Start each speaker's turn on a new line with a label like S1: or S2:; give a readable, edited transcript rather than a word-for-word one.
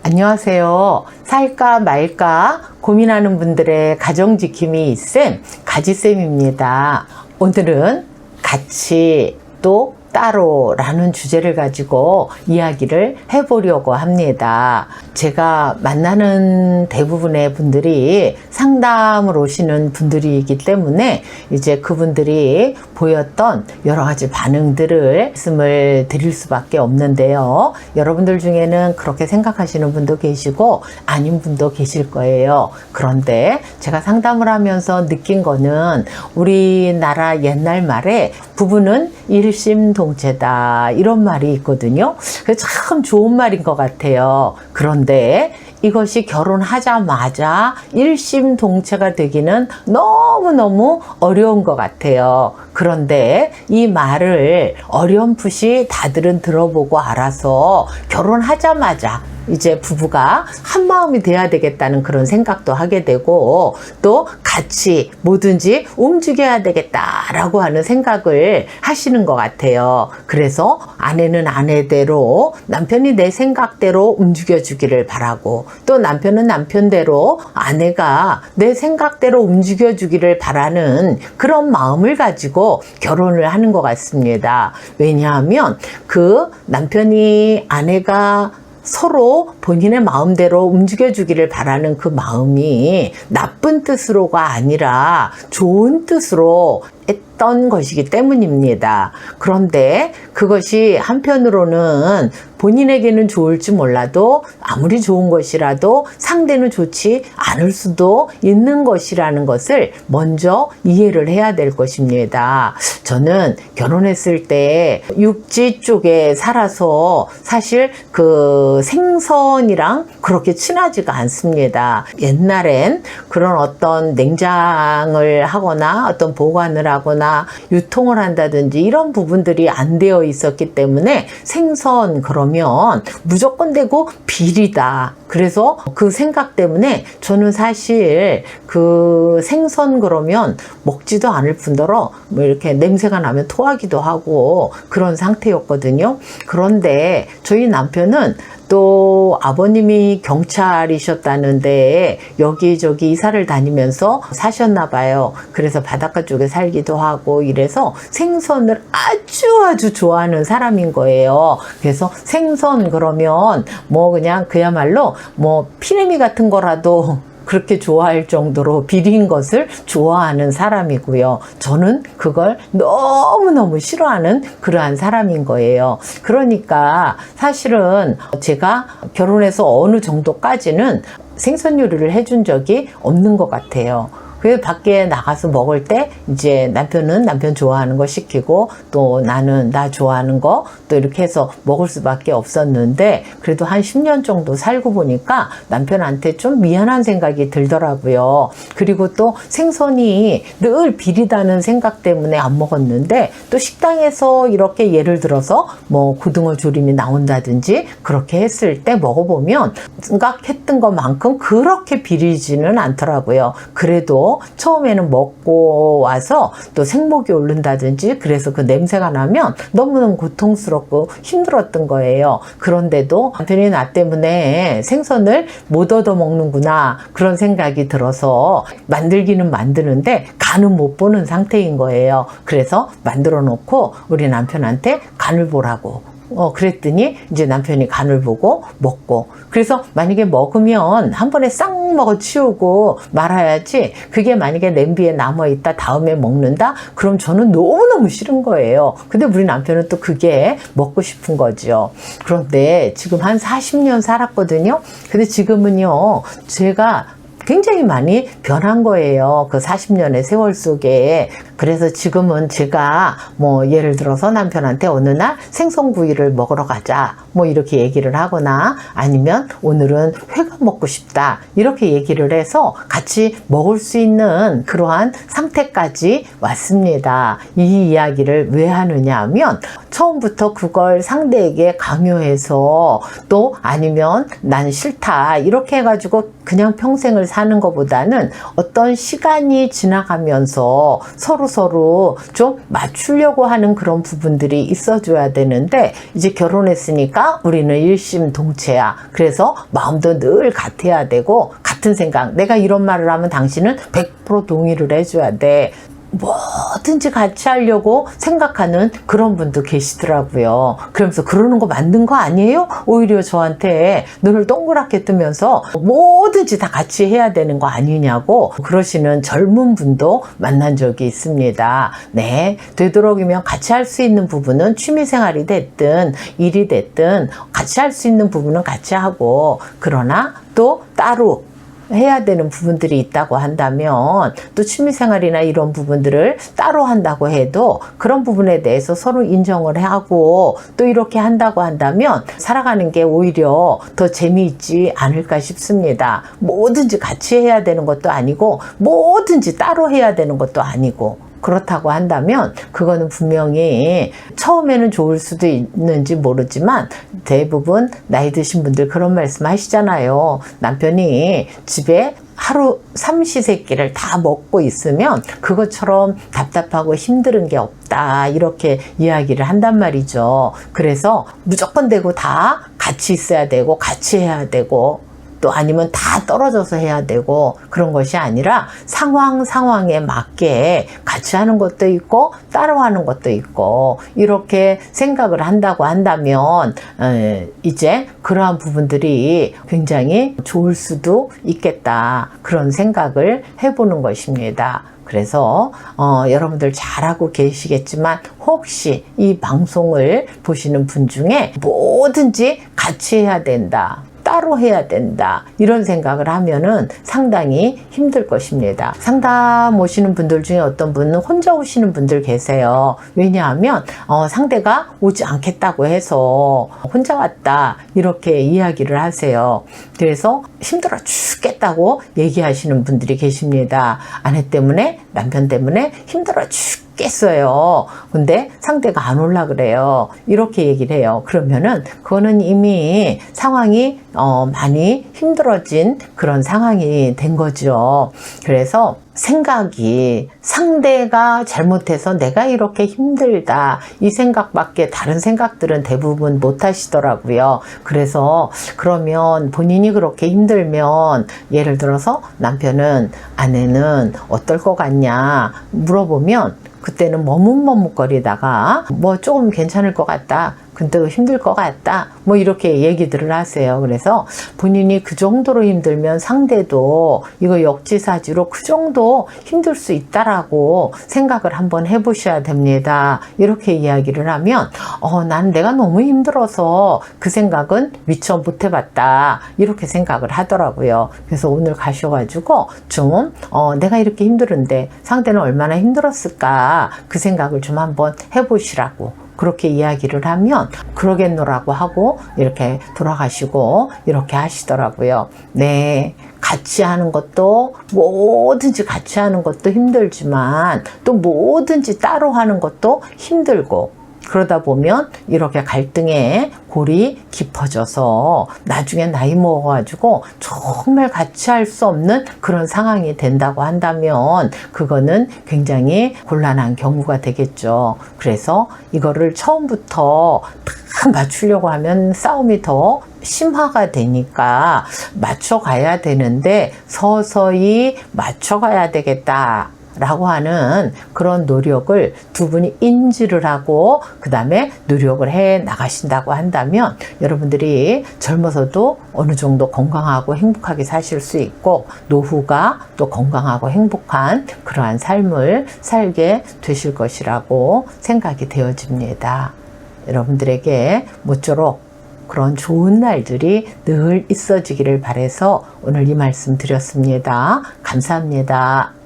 S1: 안녕하세요. 살까 말까 고민하는 분들의 가정지킴이 쌤, 가지쌤입니다. 오늘은 같이 또 따로라는 주제를 가지고 이야기를 해보려고 합니다. 제가 만나는 대부분의 분들이 상담을 오시는 분들이기 때문에 이제 그분들이 보였던 여러 가지 반응들을 말씀을 드릴 수밖에 없는데요. 여러분들 중에는 그렇게 생각하시는 분도 계시고 아닌 분도 계실 거예요. 그런데 제가 상담을 하면서 느낀 거는 우리나라 옛날 말에 부부는 일심동체다 이런 말이 있거든요. 참 좋은 말인 것 같아요. 그런데 이것이 결혼하자마자 일심동체가 되기는 너무너무 어려운 것 같아요. 그런데 이 말을 어렴풋이 다들은 들어보고 알아서 결혼하자마자 이제 부부가 한 마음이 돼야 되겠다는 그런 생각도 하게 되고 또 같이 뭐든지 움직여야 되겠다라고 하는 생각을 하시는 것 같아요. 그래서 아내는 아내대로 남편이 내 생각대로 움직여 주기를 바라고 또 남편은 남편대로 아내가 내 생각대로 움직여 주기를 바라는 그런 마음을 가지고 결혼을 하는 것 같습니다. 왜냐하면 그 남편이 아내가 서로 본인의 마음대로 움직여주기를 바라는 그 마음이 나쁜 뜻으로가 아니라 좋은 뜻으로 했던 것이기 때문입니다. 그런데 그것이 한편으로는 본인에게는 좋을지 몰라도 아무리 좋은 것이라도 상대는 좋지 않을 수도 있는 것이라는 것을 먼저 이해를 해야 될 것입니다. 저는 결혼했을 때 육지 쪽에 살아서 사실 그 생선이랑 그렇게 친하지가 않습니다. 옛날엔 그런 어떤 냉장을 하거나 어떤 보관을 하거나 유통을 한다든지 이런 부분들이 안 되어 있었기 때문에 생선 그러면 무조건 되고 비리다. 그래서 그 생각 때문에 저는 사실 그 생선 그러면 먹지도 않을 뿐더러 뭐 이렇게 냄새가 나면 토하기도 하고 그런 상태였거든요. 그런데 저희 남편은 또 아버님이 경찰이셨다는데 여기저기 이사를 다니면서 사셨나 봐요. 그래서 바닷가 쪽에 살기도 하고 이래서 생선을 아주 좋아하는 사람인 거예요. 그래서 생선 그러면 뭐 그냥 그야말로 뭐 피레미 같은 거라도 그렇게 좋아할 정도로 비린 것을 좋아하는 사람이고요. 저는 그걸 너무너무 싫어하는 그러한 사람인 거예요. 그러니까 사실은 제가 결혼해서 어느 정도까지는 생선 요리를 해준 적이 없는 것 같아요. 그래서 밖에 나가서 먹을 때 이제 남편은 남편 좋아하는 거 시키고 또 나는 나 좋아하는 거 또 이렇게 해서 먹을 수밖에 없었는데 그래도 한 10년 정도 살고 보니까 남편한테 좀 미안한 생각이 들더라고요. 그리고 또 생선이 늘 비리다는 생각 때문에 안 먹었는데 또 식당에서 이렇게 예를 들어서 뭐 고등어 조림이 나온다든지 그렇게 했을 때 먹어보면 생각했던 것만큼 그렇게 비리지는 않더라고요. 그래도 처음에는 먹고 와서 또 생목이 오른다든지 그래서 그 냄새가 나면 너무너무 고통스럽고 힘들었던 거예요. 그런데도 남편이 나 때문에 생선을 못 얻어 먹는구나 그런 생각이 들어서 만들기는 만드는데 간은 못 보는 상태인 거예요. 그래서 만들어 놓고 우리 남편한테 간을 보라고 그랬더니 이제 남편이 간을 보고 먹고 그래서 만약에 먹으면 한 번에 싹 먹어 치우고 말아야지 그게 만약에 냄비에 남아있다 다음에 먹는다 그럼 저는 너무너무 싫은 거예요. 근데 우리 남편은 또 그게 먹고 싶은 거죠. 그런데 지금 한 40년 살았거든요. 근데 지금은요 제가 굉장히 많이 변한 거예요. 그 40년의 세월 속에. 그래서 지금은 제가 뭐 예를 들어서 남편한테 어느 날 생선구이를 먹으러 가자 뭐 이렇게 얘기를 하거나 아니면 오늘은 회가 먹고 싶다 이렇게 얘기를 해서 같이 먹을 수 있는 그러한 상태까지 왔습니다. 이 이야기를 왜 하느냐 하면 처음부터 그걸 상대에게 강요해서 또 아니면 난 싫다 이렇게 해가지고 그냥 평생을 사는 것보다는 어떤 시간이 지나가면서 서로 서로서로 좀 맞추려고 하는 그런 부분들이 있어줘야 되는데, 이제 결혼했으니까 우리는 일심동체야. 그래서 마음도 늘 같아야 되고, 같은 생각, 내가 이런 말을 하면 당신은 100% 동의를 해줘야 돼. 뭐든지 같이 하려고 생각하는 그런 분도 계시더라고요. 그러면서 그러는 거 맞는 거 아니에요? 오히려 저한테 눈을 동그랗게 뜨면서 뭐든지 다 같이 해야 되는 거 아니냐고 그러시는 젊은 분도 만난 적이 있습니다. 네, 되도록이면 같이 할 수 있는 부분은 취미생활이 됐든 일이 됐든 같이 할 수 있는 부분은 같이 하고, 그러나 또 따로 해야 되는 부분들이 있다고 한다면, 또 취미생활이나 이런 부분들을 따로 한다고 해도 그런 부분에 대해서 서로 인정을 하고 또 이렇게 한다고 한다면 살아가는 게 오히려 더 재미있지 않을까 싶습니다. 뭐든지 같이 해야 되는 것도 아니고 뭐든지 따로 해야 되는 것도 아니고, 그렇다고 한다면 그거는 분명히 처음에는 좋을 수도 있는지 모르지만 대부분 나이 드신 분들 그런 말씀 하시잖아요. 남편이 집에 하루 삼시세끼를 다 먹고 있으면 그것처럼 답답하고 힘든 게 없다, 이렇게 이야기를 한단 말이죠. 그래서 무조건 되고 다 같이 있어야 되고 같이 해야 되고 또 아니면 다 떨어져서 해야 되고 그런 것이 아니라 상황에 맞게 같이 하는 것도 있고 따로 하는 것도 있고, 이렇게 생각을 한다고 한다면 이제 그러한 부분들이 굉장히 좋을 수도 있겠다, 그런 생각을 해보는 것입니다. 그래서 여러분들 잘하고 계시겠지만 혹시 이 방송을 보시는 분 중에 뭐든지 같이 해야 된다, 따로 해야 된다, 이런 생각을 하면은 상당히 힘들 것입니다. 상담 오시는 분들 중에 어떤 분은 혼자 오시는 분들 계세요. 왜냐하면 상대가 오지 않겠다고 해서 혼자 왔다, 이렇게 이야기를 하세요. 그래서 힘들어 죽겠다고 얘기하시는 분들이 계십니다. 아내 때문에, 남편 때문에 힘들어 죽겠어요. 근데 상대가 안 올라 그래요. 이렇게 얘기를 해요. 그러면은 그거는 이미 상황이 많이 힘들어진 그런 상황이 된 거죠. 그래서 생각이 상대가 잘못해서 내가 이렇게 힘들다, 이 생각밖에 다른 생각들은 대부분 못 하시더라고요. 그래서 그러면 본인이 그렇게 힘들면, 예를 들어서 남편은, 아내는 어떨 것 같냐 물어보면 그때는 머뭇머뭇거리다가 뭐 조금 괜찮을 것 같다, 근데 힘들 것 같다, 뭐 이렇게 얘기들을 하세요. 그래서 본인이 그 정도로 힘들면 상대도 이거 역지사지로 그 정도 힘들 수 있다라고 생각을 한번 해보셔야 됩니다. 이렇게 이야기를 하면 난 내가 너무 힘들어서 그 생각은 미처 못 해봤다, 이렇게 생각을 하더라고요. 그래서 오늘 가셔가지고 좀 내가 이렇게 힘들은데 상대는 얼마나 힘들었을까, 그 생각을 좀 한번 해보시라고 그렇게 이야기를 하면 그러겠노라고 하고 이렇게 돌아가시고 이렇게 하시더라고요. 네, 같이 하는 것도, 뭐든지 같이 하는 것도 힘들지만 또 뭐든지 따로 하는 것도 힘들고, 그러다 보면 이렇게 갈등의 골이 깊어져서 나중에 나이 먹어가지고 정말 같이 할 수 없는 그런 상황이 된다고 한다면 그거는 굉장히 곤란한 경우가 되겠죠. 그래서 이거를 처음부터 다 맞추려고 하면 싸움이 더 심화가 되니까 맞춰가야 되는데 서서히 맞춰가야 되겠다 라고 하는 그런 노력을 두 분이 인지를 하고 그 다음에 노력을 해 나가신다고 한다면 여러분들이 젊어서도 어느 정도 건강하고 행복하게 사실 수 있고 노후가 또 건강하고 행복한 그러한 삶을 살게 되실 것이라고 생각이 되어집니다. 여러분들에게 모쪼록 그런 좋은 날들이 늘 있어지기를 바라서 오늘 이 말씀 드렸습니다. 감사합니다.